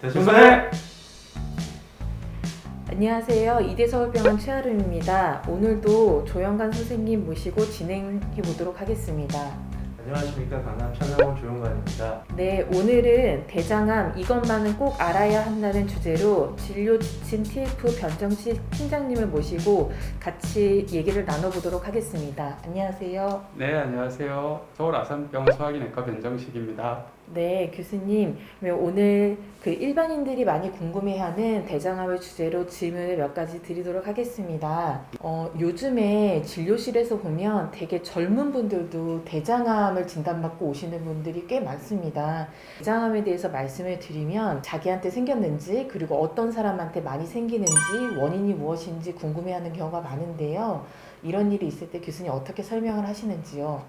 대순서의 안녕하세요. 이대서울병원 최아름입니다. 오늘도 조영관 선생님 모시고 진행해 보도록 하겠습니다. 안녕하십니까, 강남 천안원 조영관입니다. 네, 오늘은 대장암 이것만은 꼭 알아야 한다는 주제로 진료 지침 TF 변정식 팀장님을 모시고 같이 얘기를 나눠보도록 하겠습니다. 안녕하세요. 네, 안녕하세요. 서울 아산병 소화기내과 변정식입니다. 네, 교수님. 오늘 일반인들이 많이 궁금해하는 대장암을 주제로 질문을 몇 가지 드리도록 하겠습니다. 요즘에 진료실에서 보면 되게 젊은 분들도 대장암을 진단받고 오시는 분들이 꽤 많습니다. 대장암에 대해서 말씀을 드리면 자기한테 생겼는지 그리고 어떤 사람한테 많이 생기는지 원인이 무엇인지 궁금해하는 경우가 많은데요. 이런 일이 있을 때 교수님 어떻게 설명을 하시는지요?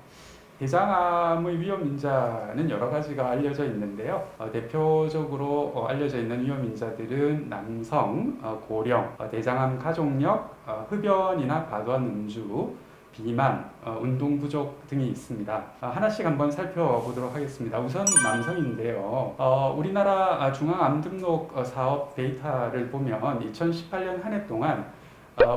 대장암의 위험 인자는 여러 가지가 알려져 있는데요. 대표적으로 알려져 있는 위험 인자들은 남성, 고령, 대장암 가족력, 흡연이나 과도한 음주, 비만, 운동 부족 등이 있습니다. 하나씩 한번 살펴보도록 하겠습니다. 우선 남성인데요. 우리나라 중앙암등록 사업 데이터를 보면 2018년 한 해 동안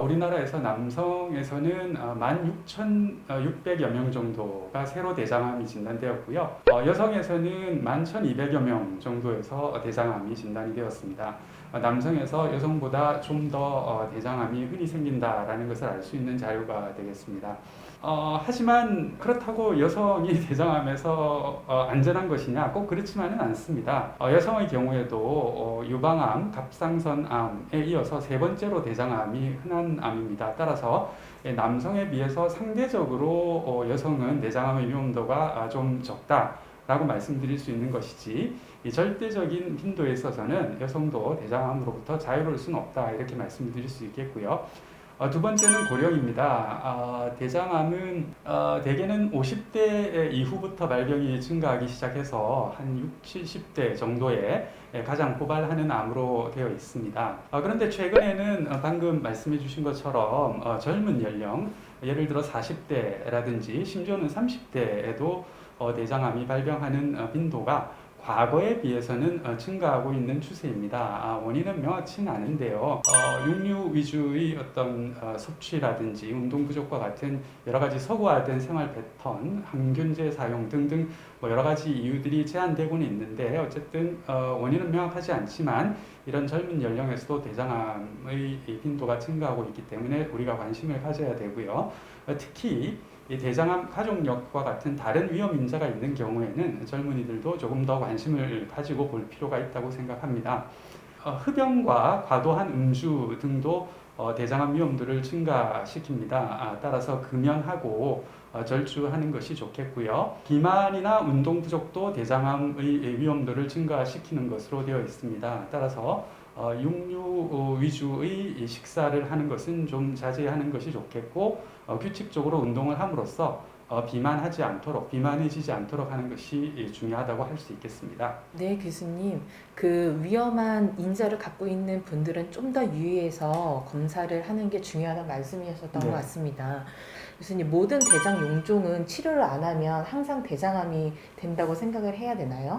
우리나라에서 남성에서는 16,600여 명 정도가 새로 대장암이 진단되었고요. 여성에서는 11,200여 명 정도에서 대장암이 진단이 되었습니다. 남성에서 여성보다 좀 더 대장암이 흔히 생긴다라는 것을 알 수 있는 자료가 되겠습니다. 하지만 그렇다고 여성이 대장암에서 안전한 것이냐? 꼭 그렇지만은 않습니다. 여성의 경우에도 유방암, 갑상선암에 이어서 세 번째로 대장암이 흔한 암입니다. 따라서 남성에 비해서 상대적으로 여성은 대장암의 위험도가 좀 적다라고 말씀드릴 수 있는 것이지, 이 절대적인 빈도에 있어서는 여성도 대장암으로부터 자유로울 수는 없다, 이렇게 말씀드릴 수 있겠고요. 두 번째는 고령입니다. 대장암은 대개는 50대 이후부터 발병이 증가하기 시작해서 한 60, 70대 정도에 가장 고발하는 암으로 되어 있습니다. 그런데 최근에는 방금 말씀해 주신 것처럼 젊은 연령, 예를 들어 40대라든지 심지어는 30대에도 대장암이 발병하는 빈도가 과거에 비해서는 증가하고 있는 추세입니다. 원인은 명확치는 않은데요. 육류 위주의 어떤 섭취라든지 운동 부족과 같은 여러 가지 서구화된 생활 패턴, 항균제 사용 등등 여러 가지 이유들이 제한되고는 있는데, 어쨌든 원인은 명확하지 않지만 이런 젊은 연령에서도 대장암의 빈도가 증가하고 있기 때문에 우리가 관심을 가져야 되고요. 특히 이 대장암 가족력과 같은 다른 위험 인자가 있는 경우에는 젊은이들도 조금 더 관심을 가지고 볼 필요가 있다고 생각합니다. 흡연과 과도한 음주 등도 대장암 위험도를 증가시킵니다. 따라서 금연하고 절주하는 것이 좋겠고요. 비만이나 운동 부족도 대장암의 위험도를 증가시키는 것으로 되어 있습니다. 따라서 육류 위주의 식사를 하는 것은 좀 자제하는 것이 좋겠고, 규칙적으로 운동을 함으로써 비만해지지 않도록 하는 것이 중요하다고 할 수 있겠습니다. 네, 교수님. 위험한 인자를 갖고 있는 분들은 좀 더 유의해서 검사를 하는 게 중요하다는 말씀이셨던 네. 것 같습니다. 교수님, 모든 대장 용종은 치료를 안 하면 항상 대장암이 된다고 생각을 해야 되나요?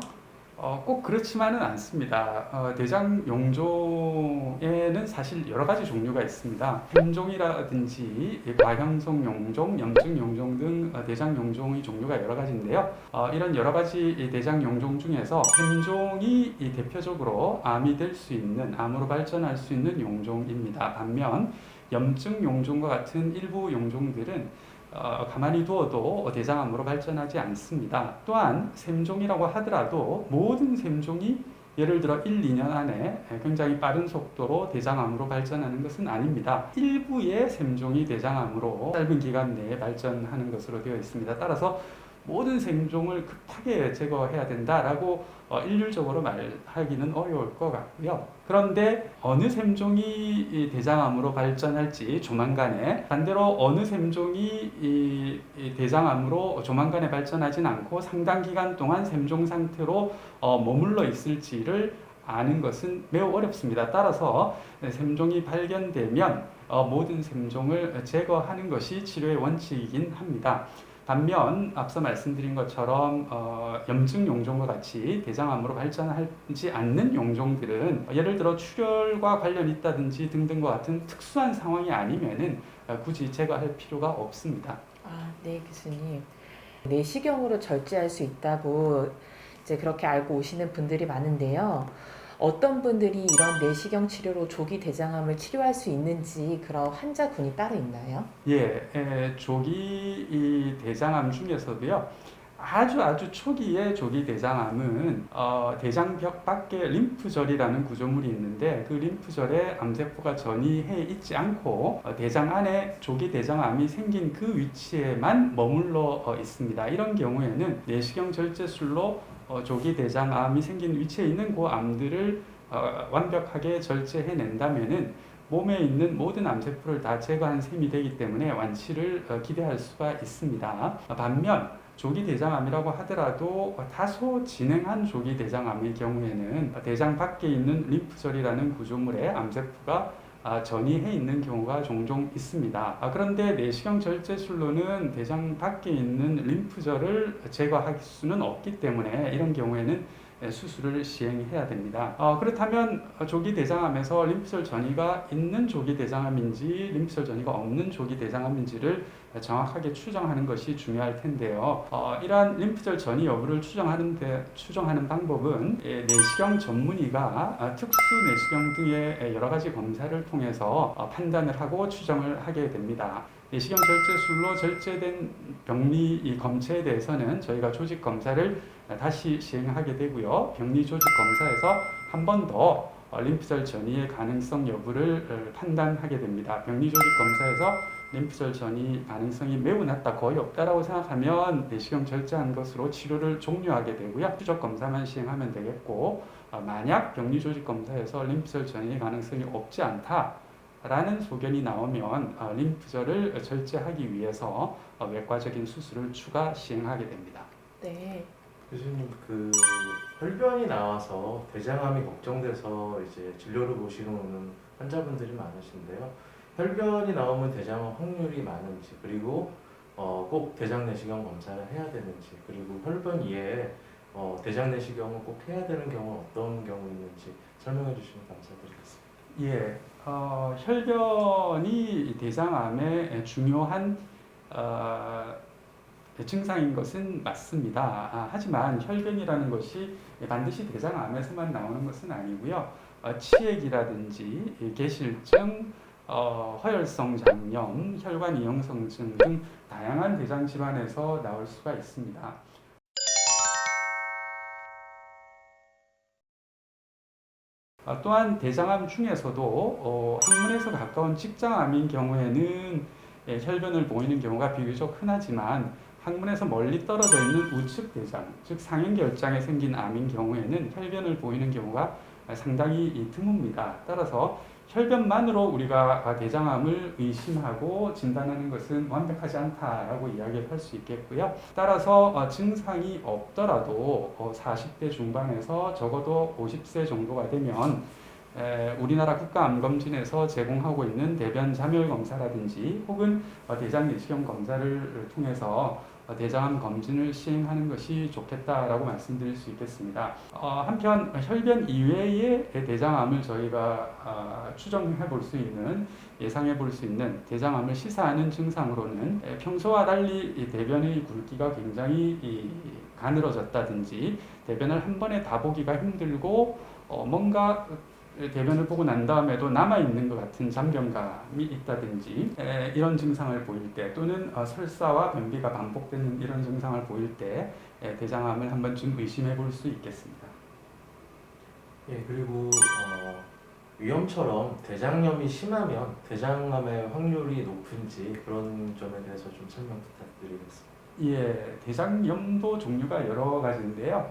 꼭 그렇지만은 않습니다. 대장 용종에는 사실 여러 가지 종류가 있습니다. 햄종이라든지 과형성 용종, 염증 용종 등 대장 용종의 종류가 여러 가지인데요. 이런 여러 가지 대장 용종 중에서 햄종이 대표적으로 암이 될 수 있는, 암으로 발전할 수 있는 용종입니다. 반면 염증 용종과 같은 일부 용종들은 가만히 두어도 대장암으로 발전하지 않습니다. 또한 샘종이라고 하더라도 모든 샘종이 예를 들어 1, 2년 안에 굉장히 빠른 속도로 대장암으로 발전하는 것은 아닙니다. 일부의 샘종이 대장암으로 짧은 기간 내에 발전하는 것으로 되어 있습니다. 따라서 모든 샘종을 급하게 제거해야 된다라고 일률적으로 말하기는 어려울 것 같고요. 그런데 어느 샘종이 대장암으로 발전할지 조만간에, 반대로 어느 샘종이 대장암으로 조만간에 발전하진 않고 상당 기간 동안 샘종 상태로 머물러 있을지를 아는 것은 매우 어렵습니다. 따라서 샘종이 발견되면 모든 샘종을 제거하는 것이 치료의 원칙이긴 합니다. 반면 앞서 말씀드린 것처럼 염증 용종과 같이 대장암으로 발전하지 않는 용종들은 예를 들어 출혈과 관련이 있다든지 등등과 같은 특수한 상황이 아니면은 굳이 제거할 필요가 없습니다. 네, 교수님. 내시경으로 절제할 수 있다고 이제 그렇게 알고 오시는 분들이 많은데요. 어떤 분들이 이런 내시경 치료로 조기 대장암을 치료할 수 있는지 그런 환자군이 따로 있나요? 조기 이 대장암 중에서도요. 아주 초기의 조기 대장암은 대장벽 밖에 림프절이라는 구조물이 있는데 그 림프절에 암세포가 전이해 있지 않고 대장 안에 조기 대장암이 생긴 그 위치에만 머물러 있습니다. 이런 경우에는 내시경 절제술로 조기 대장암이 생긴 위치에 있는 그 암들을 완벽하게 절제해낸다면은 몸에 있는 모든 암세포를 다 제거한 셈이 되기 때문에 완치를 기대할 수가 있습니다. 반면 조기 대장암이라고 하더라도 다소 진행한 조기 대장암의 경우에는 대장 밖에 있는 림프절이라는 구조물에 암세포가 전이해 있는 경우가 종종 있습니다. 그런데 내시경 절제술로는 대장 밖에 있는 림프절을 제거할 수는 없기 때문에 이런 경우에는 수술을 시행해야 됩니다. 그렇다면 조기 대장암에서 림프절 전이가 있는 조기 대장암인지 림프절 전이가 없는 조기 대장암인지를 정확하게 추정하는 것이 중요할 텐데요. 이러한 림프절 전이 여부를 추정하는 방법은 내시경 전문의가 특수 내시경 등의 여러 가지 검사를 통해서 판단을 하고 추정을 하게 됩니다. 내시경 절제술로 절제된 병리 검체에 대해서는 저희가 조직 검사를 다시 시행하게 되고요. 병리 조직 검사에서 한 번 더 림프절 전이의 가능성 여부를 판단하게 됩니다. 병리 조직 검사에서 림프절 전이 가능성이 매우 낮다, 거의 없다라고 생각하면 내시경 절제한 것으로 치료를 종료하게 되고요. 추적 검사만 시행하면 되겠고, 만약 병리 조직 검사에서 림프절 전이의 가능성이 없지 않다라는 소견이 나오면 림프절을 절제하기 위해서 외과적인 수술을 추가 시행하게 됩니다. 네. 교수님, 혈변이 나와서 대장암이 걱정돼서 이제 진료를 보시러 오는 환자분들이 많으신데요. 혈변이 나오면 대장암 확률이 많은지, 그리고 꼭 대장 내시경 검사를 해야 되는지, 그리고 혈변 이외에 대장 내시경을 꼭 해야 되는 경우는 어떤 경우 있는지 설명해 주시면 감사드리겠습니다. 혈변이 대장암의 중요한 증상인 것은 맞습니다. 하지만 혈변이라는 것이 반드시 대장암에서만 나오는 것은 아니고요. 치액이라든지 개실증, 허혈성 장염, 혈관 이형성증 등 다양한 대장 질환에서 나올 수가 있습니다. 또한 대장암 중에서도 항문에서 가까운 직장암인 경우에는 혈변을 보이는 경우가 비교적 흔하지만 항문에서 멀리 떨어져 있는 우측 대장, 즉 상형결장에 생긴 암인 경우에는 혈변을 보이는 경우가 상당히 드뭅니다. 따라서 혈변만으로 우리가 대장암을 의심하고 진단하는 것은 완벽하지 않다라고 이야기할 수 있겠고요. 따라서 증상이 없더라도 40대 중반에서 적어도 50세 정도가 되면 우리나라 국가암검진에서 제공하고 있는 대변 잠열 검사라든지 혹은 대장 내시경 검사를 통해서 대장암 검진을 시행하는 것이 좋겠다라고 말씀드릴 수 있겠습니다. 한편 혈변 이외의 대장암을 저희가 추정해 볼 수 있는, 예상해 볼 수 있는 대장암을 시사하는 증상으로는 평소와 달리 대변의 굵기가 굉장히 가늘어졌다든지 대변을 한 번에 다 보기가 힘들고 뭔가 대변을 보고 난 다음에도 남아있는 것 같은 잔변감이 있다든지 이런 증상을 보일 때, 또는 설사와 변비가 반복되는 이런 증상을 보일 때 대장암을 한 번쯤 의심해 볼 수 있겠습니다. 그리고 위염처럼 대장염이 심하면 대장암의 확률이 높은지 그런 점에 대해서 좀 설명 부탁드리겠습니다. 대장염도 종류가 여러 가지인데요.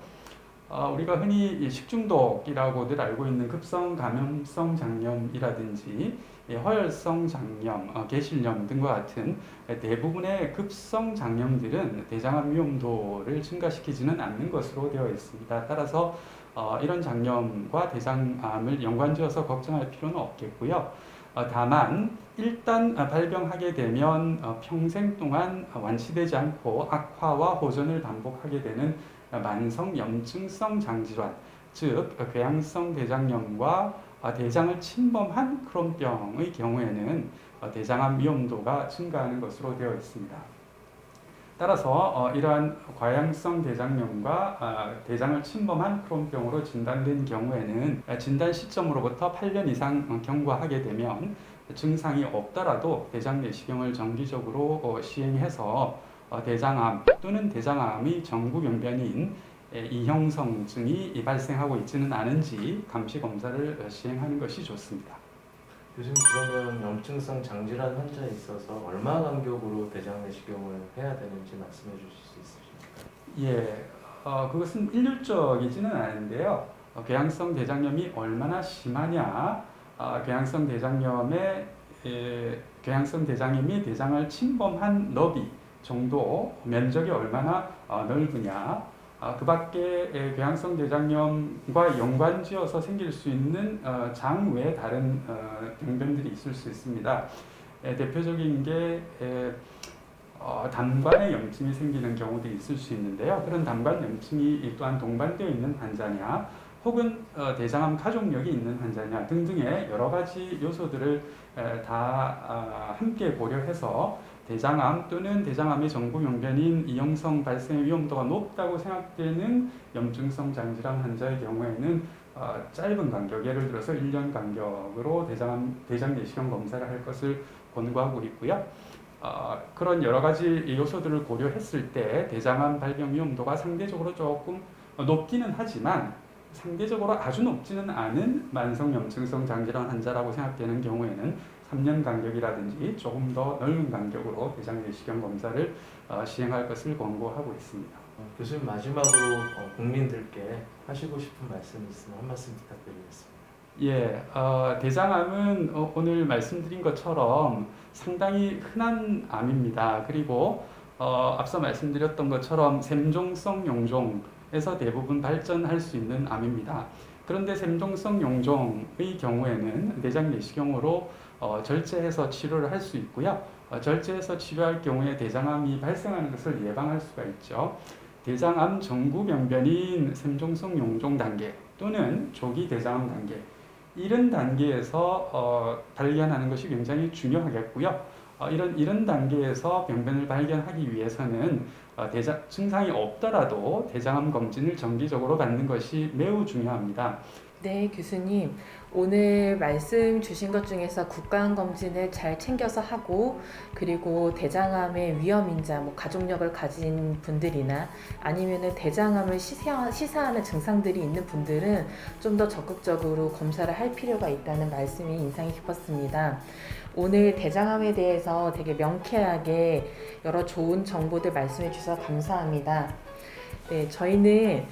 우리가 흔히 식중독이라고들 알고 있는 급성 감염성 장염이라든지 허혈성 장염, 개실염 등과 같은 대부분의 급성 장염들은 대장암 위험도를 증가시키지는 않는 것으로 되어 있습니다. 따라서 이런 장염과 대장암을 연관지어서 걱정할 필요는 없겠고요. 다만 일단 발병하게 되면 평생 동안 완치되지 않고 악화와 호전을 반복하게 되는 만성 염증성 장질환, 즉 궤양성 대장염과 대장을 침범한 크론병의 경우에는 대장암 위험도가 증가하는 것으로 되어 있습니다. 따라서 이러한 과양성 대장염과 대장을 침범한 크론병으로 진단된 경우에는 진단 시점으로부터 8년 이상 경과하게 되면 증상이 없더라도 대장 내시경을 정기적으로 시행해서 대장암 또는 대장암의 정구병변인 이형성증이 발생하고 있지는 않은지 감시 검사를 시행하는 것이 좋습니다. 요즘 그러면 염증성 장질환 환자에 있어서 얼마 간격으로 대장 내시경을 해야 되는지 말씀해 주실 수 있으십니까? 예, 그것은 일률적이지는 않은데요. 궤양성 대장염이 얼마나 심하냐, 궤양성 대장염이 대장을 침범한 너비 정도, 면적이 얼마나 넓으냐, 그 밖에 궤양성 대장염과 연관지어서 생길 수 있는 장 외에 다른 병변들이 있을 수 있습니다. 대표적인 게 담관에 염증이 생기는 경우도 있을 수 있는데요. 그런 담관 염증이 또한 동반되어 있는 환자냐, 혹은 대장암 가족력이 있는 환자냐 등등의 여러 가지 요소들을 다 함께 고려해서 대장암 또는 대장암의 정구병변인 이형성 발생의 위험도가 높다고 생각되는 염증성 장질환 환자의 경우에는 짧은 간격, 예를 들어서 1년 간격으로 대장 내시경 검사를 할 것을 권고하고 있고요. 그런 여러 가지 요소들을 고려했을 때 대장암 발병 위험도가 상대적으로 조금 높기는 하지만 상대적으로 아주 높지는 않은 만성 염증성 장질환 환자라고 생각되는 경우에는 3년 간격이라든지 조금 더 넓은 간격으로 대장 내시경 검사를 시행할 것을 권고하고 있습니다. 교수님 마지막으로 국민들께 하시고 싶은 말씀이 있으면 한 말씀 부탁드리겠습니다. 예, 대장암은 오늘 말씀드린 것처럼 상당히 흔한 암입니다. 그리고 앞서 말씀드렸던 것처럼 샘종성 용종에서 대부분 발전할 수 있는 암입니다. 그런데 샘종성 용종의 경우에는 대장 내시경으로 절제해서 치료를 할 수 있고요. 절제해서 치료할 경우에 대장암이 발생하는 것을 예방할 수가 있죠. 대장암 정구병변인 샘종성 용종 단계 또는 조기 대장암 단계, 이런 단계에서 발견하는 것이 굉장히 중요하겠고요. 이런 단계에서 병변을 발견하기 위해서는 증상이 없더라도 대장암 검진을 정기적으로 받는 것이 매우 중요합니다. 네, 교수님. 오늘 말씀 주신 것 중에서 국가암 검진을 잘 챙겨서 하고, 그리고 대장암의 위험인자, 가족력을 가진 분들이나 아니면은 대장암을 시사하는 증상들이 있는 분들은 좀 더 적극적으로 검사를 할 필요가 있다는 말씀이 인상이 깊었습니다. 오늘 대장암에 대해서 되게 명쾌하게 여러 좋은 정보들 말씀해 주셔서 감사합니다. 네, 저희는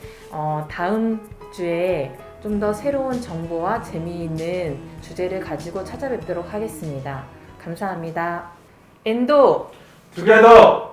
다음 주에 좀 더 새로운 정보와 재미있는 주제를 가지고 찾아뵙도록 하겠습니다. 감사합니다. 엔도! 투게더!